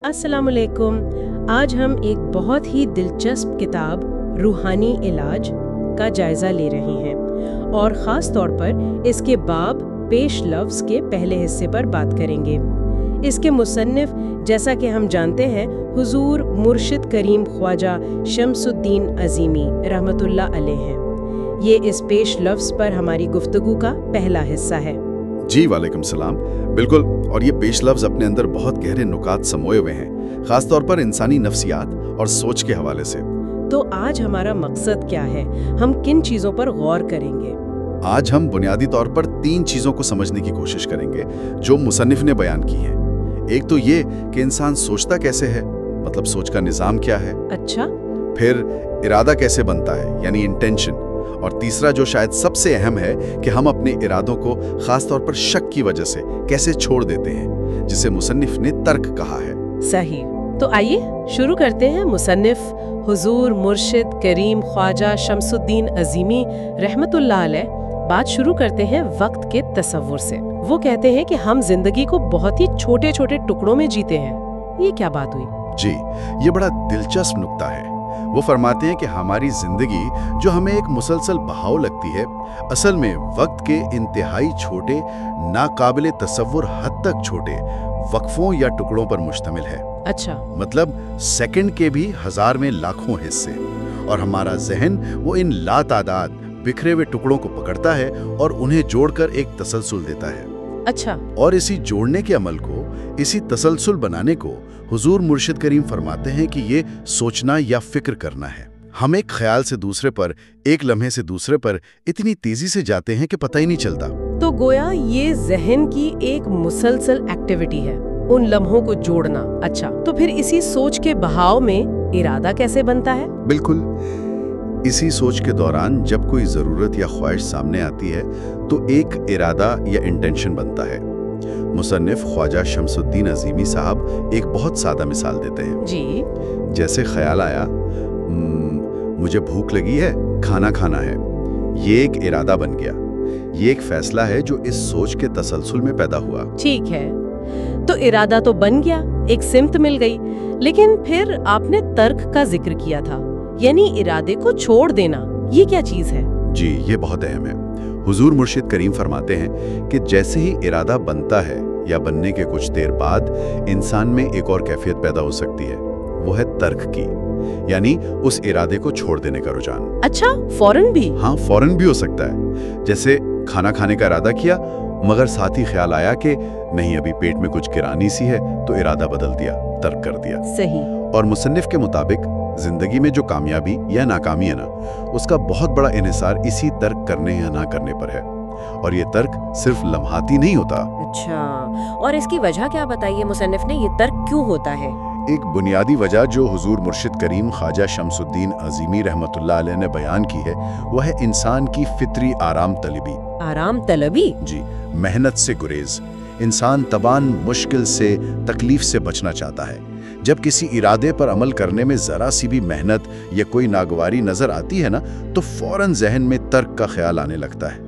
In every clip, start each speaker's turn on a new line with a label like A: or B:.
A: अस्सलाम वालेकुम। आज हम एक बहुत ही दिलचस्प किताब रूहानी इलाज का जायजा ले रहे हैं और ख़ास तौर पर इसके बाब पेश लफ्ज़ के पहले हिस्से पर बात करेंगे। इसके मुसन्निफ जैसा कि हम जानते हैं हुजूर मुर्शिद करीम ख्वाजा शम्सुद्दीन अज़ीमी रहमतुल्लाह अलैह हैं। ये इस पेश लफ्ज़ पर हमारी गुफ्तगू का पहला हिस्सा है।
B: जी वालेकुम सलाम। बिल्कुल, और ये पेश लफ्ज़ अपने अंदर बहुत गहरे नुकात समोए हुए हैं, खास तौर पर इंसानी नफ्सियात और सोच के हवाले से।
A: तो आज हमारा मकसद क्या है, हम किन चीज़ों पर गौर करेंगे?
B: आज हम बुनियादी तौर पर 3 चीज़ों को समझने की कोशिश करेंगे जो मुसन्निफ ने बयान की हैं। एक तो ये कि इंसान सोचता कैसे है, मतलब सोच का निज़ाम क्या है।
A: अच्छा।
B: फिर इरादा कैसे बनता है, यानी इंटेंशन। और तीसरा जो शायद सबसे अहम है कि हम अपने इरादों को खास तौर पर शक की वजह से कैसे छोड़ देते हैं, जिसे मुसन्निफ ने तर्क कहा है।
A: सही। तो आइए शुरू करते हैं। मुसन्निफ हुजूर मुर्शिद करीम ख्वाजा शम्सुद्दीन अज़ीमी रहमतुल्लाह अलैह बात शुरू करते हैं वक्त के तसव्वुर से। वो कहते हैं कि हम जिंदगी को बहुत ही छोटे छोटे टुकड़ों में जीते हैं। ये क्या बात हुई?
B: जी, ये बड़ा दिलचस्प नुक्ता है। वो फरमाते हैं कि हमारी जिंदगी जो हमें एक मुसलसल बहाव लगती है, असल में वक्त के इंतहाई छोटे, नाकाबिले तसव्वुर हद तक छोटे वक्फों या टुकड़ों पर मुश्तमिल है।
A: अच्छा।
B: मतलब सेकंड के भी हज़ार में लाखों हिस्से, और हमारा जहन वो इन लातादाद बिखरे हुए टुकड़ों को पकड़ता है और उन्हें जोड़कर एक तसलसल देता है।
A: अच्छा।
B: और इसी जोड़ने के अमल को, इसी तसलसल बनाने को हुजूर मुर्शिद करीम फरमाते हैं कि ये सोचना या फिक्र करना है। हम एक ख्याल से दूसरे पर, एक लम्हे से दूसरे पर इतनी तेजी से जाते हैं कि पता ही नहीं चलता।
A: तो गोया ये जहन की एक मुसलसल एक्टिविटी है, उन लम्हों को जोड़ना। अच्छा, तो फिर इसी सोच के बहाव में इरादा कैसे बनता है?
B: बिल्कुल, इसी सोच के दौरान जब कोई ज़रूरत या ख्वाहिश सामने आती है तो एक इरादा या इंटेंशन बनता है। मुसन्निफ ख्वाजा शम्सुद्दीन अज़ीमी साहब एक बहुत सादा मिसाल देते हैं।
A: जी।
B: जैसे ख्याल आया, मुझे भूख लगी है, खाना खाना है। ये एक इरादा बन गया। ये एक फैसला है जो इस सोच के तसलसल में पैदा हुआ।
A: ठीक है, तो इरादा तो बन गया, एक सिमत मिल गई, लेकिन फिर आपने तर्क का जिक्र किया था, यानी इरादे को छोड़ देना। ये क्या चीज है?
B: जी, ये बहुत अहम है। हुजूर मुर्शिद करीम फरमाते हैं कि जैसे ही इरादा बनता है या बनने के कुछ देर बाद इंसान में एक और कैफियत पैदा हो सकती है, वो है तर्क की, यानी उस इरादे को छोड़ देने का रुझान।
A: अच्छा, फौरन भी?
B: हाँ, फौरन भी हो सकता है। जैसे खाना खाने का इरादा किया, मगर साथ ही ख्याल आया कि नहीं, अभी पेट में कुछ किरानी सी है, तो इरादा बदल दिया, तर्क कर दिया।
A: सही।
B: और मुसन्निफ के मुताबिक जिंदगी में जो कामयाबी या नाकामी है ना, उसका बहुत बड़ा इन्हिसार इसी तर्क करने या ना करने पर है। और ये तर्क सिर्फ लम्हाती नहीं होता।
A: अच्छा, और इसकी वजह क्या बताइए मुसन्निफ ने, ये तर्क क्यों होता है?
B: एक बुनियादी वजह जो हुजूर मुर्शिद करीम ख्वाजा शम्सुद्दीन अज़ीमी रहमतुल्लाह अलैह ने बयान की है, वह है इंसान की फितरी आराम तलबी।
A: आराम तलबी?
B: जी, मेहनत से गुरेज। इंसान तबान मुश्किल से, तकलीफ से बचना चाहता है। जब किसी इरादे पर अमल करने में जरा सी भी मेहनत या कोई नागवारी नजर आती है ना, तो फौरन जहन में तर्क का ख्याल आने लगता है।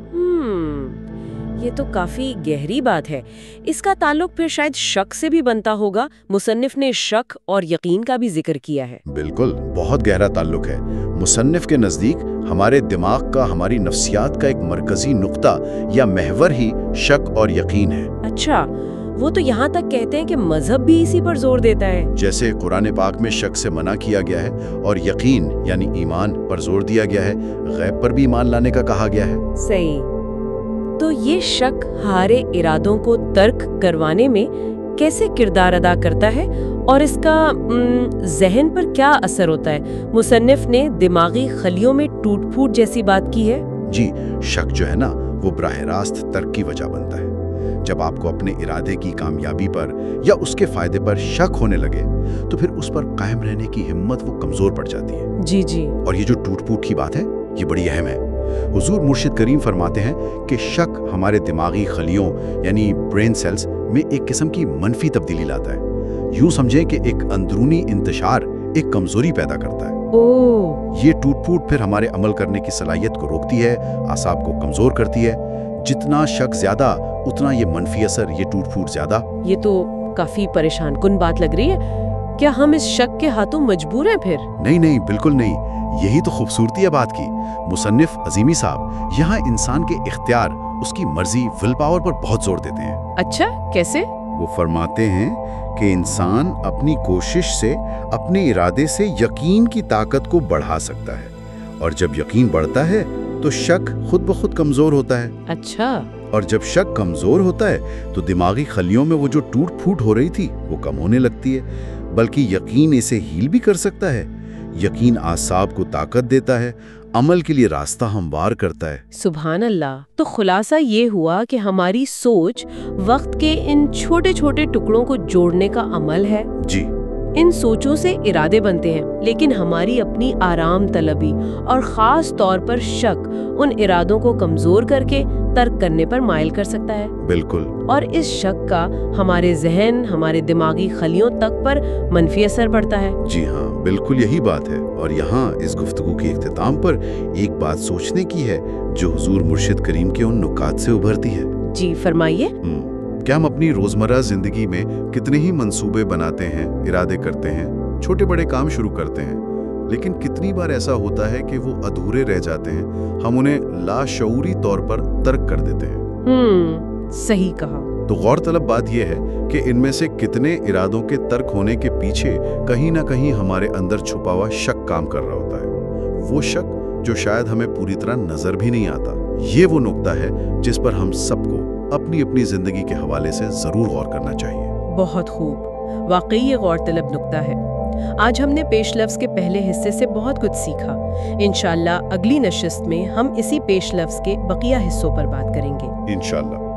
A: ये तो काफी गहरी बात है। इसका ताल्लुक फिर शायद शक से भी बनता होगा। मुसन्निफ ने शक और यकीन का भी जिक्र किया है।
B: बिल्कुल, बहुत गहरा ताल्लुक है। मुसन्निफ के नजदीक हमारे दिमाग का, हमारी नफ्सियात का एक मरकजी नुक्ता या महवर ही शक और यकीन है।
A: अच्छा, वो तो यहाँ तक कहते हैं कि मजहब भी इसी पर जोर देता है।
B: जैसे कुरान पाक में शक से मना किया गया है और यकीन यानी ईमान पर जोर दिया गया है, गैब पर भी ईमान लाने का कहा गया है।
A: सही। तो ये शक हमारे इरादों को तर्क करवाने में कैसे किरदार अदा करता है और इसका जहन पर क्या असर होता है? मुसन्निफ ने दिमागी खलियों में टूट फूट जैसी बात की है।
B: जी, शक जो है ना, वो बराह रास्त तर्क की वजह बनता है। जब आपको अपने इरादे की कामयाबी पर या उसके फायदे पर शक होने लगे, तो फिर उस पर कायम रहने की हिम्मत वो कमजोर पड़ जाती है।
A: जी जी।
B: और ये जो टूट फूट की बात है, ये बड़ी अहम है। हुजूर मुर्शिद करीम फरमाते हैं कि शक हमारे दिमागी खलियों यानी ब्रेन सेल्स में एक किस्म की मनफी तब्दीली लाता है। यूं समझें कि एक अंदरूनी इंतशार एक कमजोरी पैदा करता है। ये टूट फूट फिर हमारे अमल करने की सलाहियत को रोकती है, आसाब को कमजोर करती है। जितना शक ज्यादा, उतना ये मनफी असर, ये टूट फूट ज्यादा।
A: ये तो काफी परेशान कुन बात लग रही है। क्या हम इस शक के हाथों मजबूर हैं फिर?
B: नहीं नहीं, बिल्कुल नहीं। यही तो खूबसूरती है बात की। मुसन्निफ अजीमी साहब यहाँ इंसान के इख्तियार, उसकी मर्जी, विल पावर पर बहुत जोर देते हैं।
A: अच्छा, कैसे?
B: वो फरमाते हैं कि इंसान अपनी कोशिश से, अपने इरादे से यकीन की ताकत को बढ़ा सकता है, और जब यकीन बढ़ता है तो शक खुद ब खुद कमजोर होता है।
A: अच्छा।
B: और जब शक कमजोर होता है तो दिमागी खलियों में वो जो टूट फूट हो रही थी वो कम होने लगती है, बल्कि यकीन इसे हील भी कर सकता है। यकीन आसाब को ताकत देता है, अमल के लिए रास्ता हमवार करता है।
A: सुभान अल्लाह। तो खुलासा ये हुआ कि हमारी सोच वक्त के इन छोटे छोटे टुकड़ों को जोड़ने का अमल है।
B: जी।
A: इन सोचों से इरादे बनते हैं, लेकिन हमारी अपनी आराम तलबी और ख़ास तौर पर शक उन इरादों को कमज़ोर करके तर्क करने पर माइल कर सकता है।
B: बिल्कुल।
A: और इस शक का हमारे जहन, हमारे दिमागी खलियों तक पर मनफी असर पड़ता है।
B: जी हाँ, बिल्कुल यही बात है। और यहाँ इस गुफ्तगू के इख्तिताम पर एक बात सोचने की है जो हुजूर मुर्शिद करीम के उन नुकात से उभरती है।
A: जी फरमाइए।
B: क्या हम अपनी रोजमर्रा जिंदगी में कितने ही मंसूबे बनाते हैं, इरादे करते हैं, छोटे बड़े काम शुरू करते हैं, लेकिन कितनी बार ऐसा होता है कि वो अधूरे रह जाते हैं, हम उन्हें लाशऊरी तौर पर तर्क कर देते हैं।
A: सही कहा।
B: तो गौरतलब बात यह है कि इनमें से कितने इरादों के तर्क होने के पीछे कहीं ना कहीं हमारे अंदर छुपा हुआ शक काम कर रहा होता है। वो शक जो शायद हमें पूरी तरह नजर भी नहीं आता। ये वो नुक्ता है जिस पर हम सबको अपनी अपनी जिंदगी के हवाले से जरूर गौर करना चाहिए।
A: बहुत खूब, वाकई ये गौरतलब नुक्ता है। आज हमने पेश लफ्ज़ के पहले हिस्से से बहुत कुछ सीखा। इंशाअल्लाह अगली नशिस्त में हम इसी पेश लफ्ज़ के बकिया हिस्सों पर बात करेंगे।
B: इंशाअल्लाह।